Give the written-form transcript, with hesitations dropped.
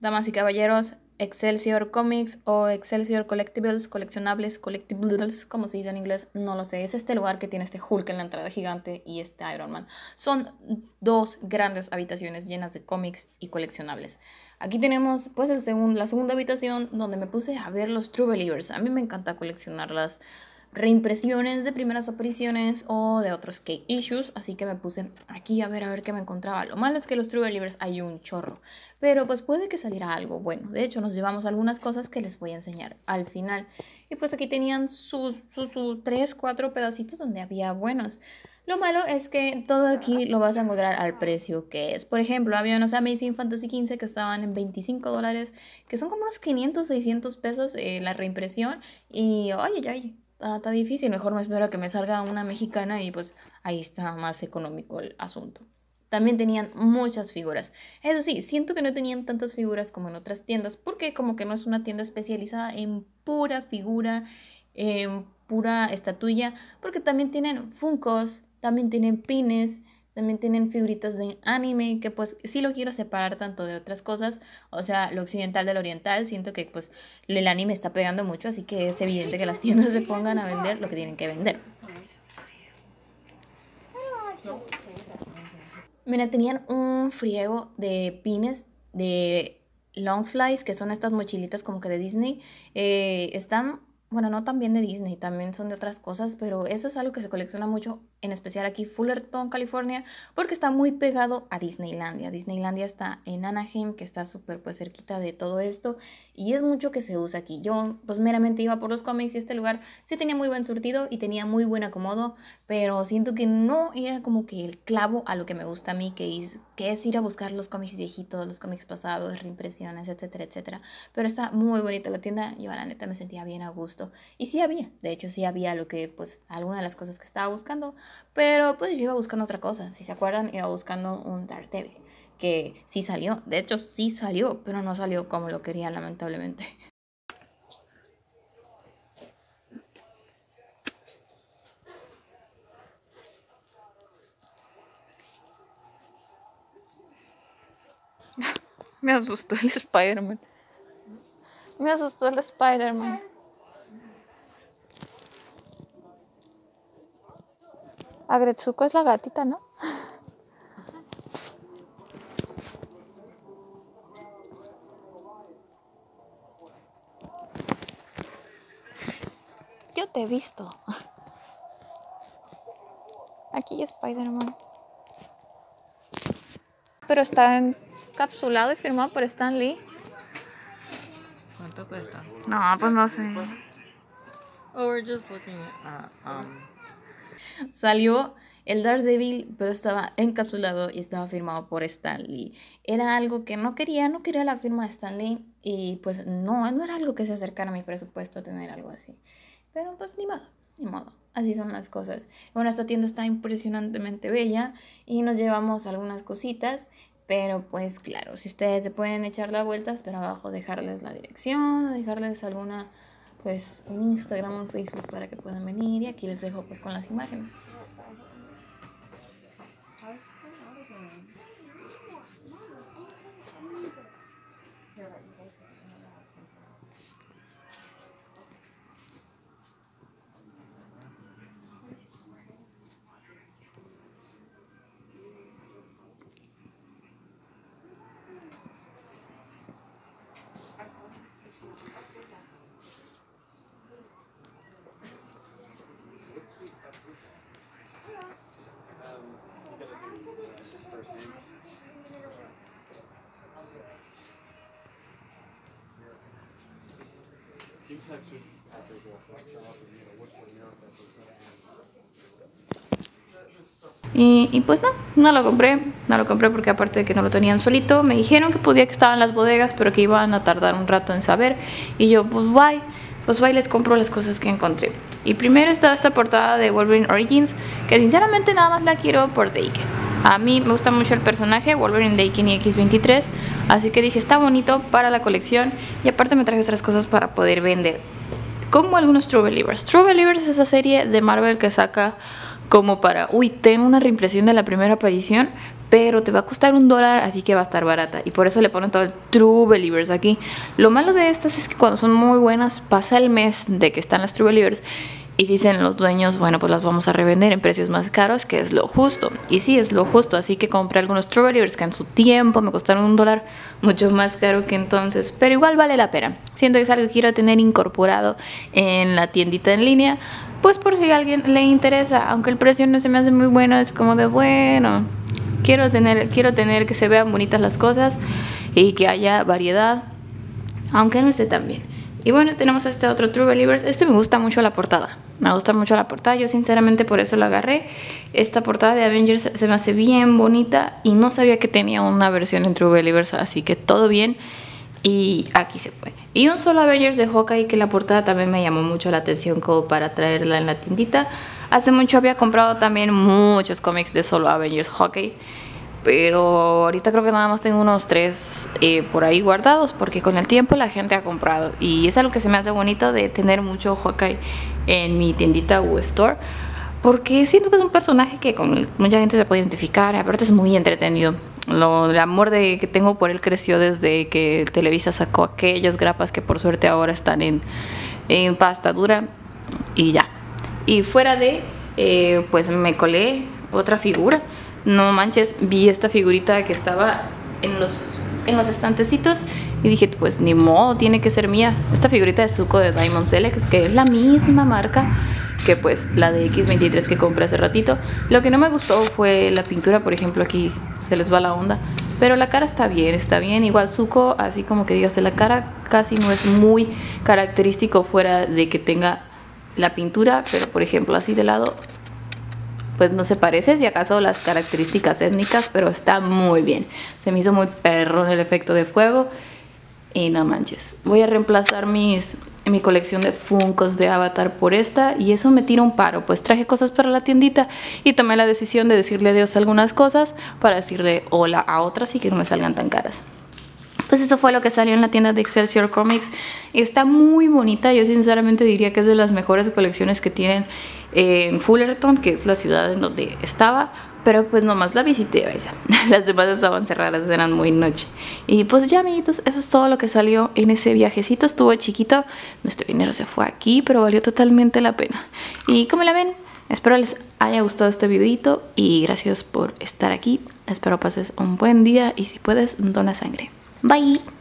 Damas y caballeros, Excelsior Comics o Excelsior Collectibles, coleccionables, collectibles, como se dice en inglés, no lo sé. Es este lugar que tiene este Hulk en la entrada gigante y este Iron Man. Son dos grandes habitaciones llenas de cómics y coleccionables. Aquí tenemos pues la segunda habitación donde me puse a ver los True Believers. A mí me encanta coleccionar las reimpresiones de primeras apariciones o de otros cake issues, así que me puse aquí a ver qué me encontraba. Lo malo es que los True Believers hay un chorro, pero pues puede que saliera algo bueno. De hecho, nos llevamos algunas cosas que les voy a enseñar al final. Y pues aquí tenían sus 3, 4 pedacitos donde había buenos. Lo malo es que todo aquí lo vas a encontrar al precio que es. Por ejemplo, había unos Amazing Fantasy XV que estaban en $25, que son como unos 500, 600 pesos la reimpresión. Y ay, está difícil. Mejor me espero a que me salga una mexicana y pues ahí está más económico el asunto. También tenían muchas figuras. Eso sí, siento que no tenían tantas figuras como en otras tiendas, porque como que no es una tienda especializada en pura figura, en pura estatuilla, porque también tienen Funkos, también tienen pines, también tienen figuritas de anime, que pues sí lo quiero separar tanto de otras cosas, o sea, lo occidental del oriental. Siento que pues el anime está pegando mucho, así que es evidente que las tiendas se pongan a vender lo que tienen que vender. Mira, tenían un friego de pines de Longflies, que son estas mochilitas como que de Disney. Están, bueno, no tan bien de Disney, también son de otras cosas, pero eso es algo que se colecciona mucho, en especial aquí Fullerton, California, porque está muy pegado a Disneylandia. Disneylandia está en Anaheim, que está súper pues cerquita de todo esto, y es mucho que se usa aquí. Yo pues meramente iba por los cómics y este lugar sí tenía muy buen surtido y tenía muy buen acomodo, pero siento que no era como que el clavo a lo que me gusta a mí, que es ir a buscar los cómics viejitos, los cómics pasados, reimpresiones, etcétera, etcétera. Pero está muy bonita la tienda, yo la neta me sentía bien a gusto. Y sí había, de hecho sí había lo que, pues, alguna de las cosas que estaba buscando, pero pues yo iba buscando otra cosa. Si se acuerdan, iba buscando un Daredevil, que sí salió, de hecho sí salió, pero no salió como lo quería, lamentablemente. Me asustó el Spider-Man. Me asustó el Spider-Man. Agretsuko es la gatita, ¿no? Yo te he visto. Aquí Spider-Man. Pero está encapsulado y firmado por Stan Lee. ¿Cuánto cuesta? No, pues no sé. Oh, we're just looking at Salió el Daredevil, pero estaba encapsulado y estaba firmado por Stan Lee. Era algo que no quería la firma de Stan Lee. Y pues no era algo que se acercara a mi presupuesto tener algo así. Pero pues ni modo. Así son las cosas. Bueno, esta tienda está impresionantemente bella y nos llevamos algunas cositas. Pero pues claro, si ustedes se pueden echar la vuelta, espero abajo dejarles la dirección, dejarles alguna, pues un Instagram o un Facebook para que puedan venir, y aquí les dejo pues con las imágenes. Y pues no lo compré porque aparte de que no lo tenían solito, me dijeron que podía que estaban en las bodegas, pero que iban a tardar un rato en saber, y yo pues bye, les compro las cosas que encontré. Y primero estaba esta portada de Wolverine Origins, que sinceramente nada más la quiero por Daken. A mí me gusta mucho el personaje Wolverine, Daken y X-23, así que dije está bonito para la colección, y aparte me traje otras cosas para poder vender, como algunos True Believers. True Believers es esa serie de Marvel que saca como para, ten una reimpresión de la primera aparición, pero te va a costar $1, así que va a estar barata. Y por eso le ponen todo el True Believers aquí. Lo malo de estas es que cuando son muy buenas, pasa el mes de que están las True Believers y dicen los dueños, bueno, pues las vamos a revender en precios más caros, que es lo justo. Y sí, es lo justo, así que compré algunos True Believers que en su tiempo me costaron $1, mucho más caro que entonces, pero igual vale la pena. Siento que es algo que quiero tener incorporado en la tiendita en línea, pues por si a alguien le interesa, aunque el precio no se me hace muy bueno, es como de bueno, quiero tener que se vean bonitas las cosas y que haya variedad, aunque no esté tan bien. Y bueno, tenemos este otro True Believers. Este me gusta mucho la portada. Me gusta mucho la portada. Yo sinceramente por eso lo agarré. Esta portada de Avengers se me hace bien bonita y no sabía que tenía una versión en True Believers, así que todo bien. Y aquí se fue. Y un solo Avengers de Hawkeye, que la portada también me llamó mucho la atención como para traerla en la tiendita. Hace mucho había comprado también muchos cómics de solo Avengers Hawkeye, pero ahorita creo que nada más tengo unos 3 por ahí guardados, porque con el tiempo la gente ha comprado y es algo que se me hace bonito de tener mucho Hawkeye en mi tiendita o store, porque siento que es un personaje que con mucha gente se puede identificar, aparte es muy entretenido. El amor que tengo por él creció desde que Televisa sacó aquellas grapas que por suerte ahora están en pasta dura y ya. Y fuera de, pues me colé otra figura. No manches, vi esta figurita que estaba en los estantecitos y dije, pues ni modo, tiene que ser mía. Esta figurita de Zuko de Diamond Select, que es la misma marca que pues la de X23 que compré hace ratito. Lo que no me gustó fue la pintura, por ejemplo, aquí se les va la onda, pero la cara está bien. Igual Zuko, así como que digas, la cara casi no es muy característico fuera de que tenga la pintura, pero por ejemplo así de lado pues no se parece, si acaso las características étnicas, pero está muy bien. Se me hizo muy perrón el efecto de fuego y no manches. Voy a reemplazar mi colección de Funkos de Avatar por esta y eso me tira un paro, pues traje cosas para la tiendita y tomé la decisión de decirle adiós a algunas cosas para decirle hola a otras y que no me salgan tan caras. Pues eso fue lo que salió en la tienda de Excelsior Comics. Está muy bonita, yo sinceramente diría que es de las mejores colecciones que tienen en Fullerton, que es la ciudad en donde estaba, pero pues nomás la visité a esa. Las demás estaban cerradas, eran muy noche. Y pues ya, amiguitos, eso es todo lo que salió en ese viajecito. Estuvo chiquito, nuestro dinero se fue aquí, pero valió totalmente la pena. Y como la ven, espero les haya gustado este videito y gracias por estar aquí. Espero pases un buen día y si puedes, dona sangre. Bye.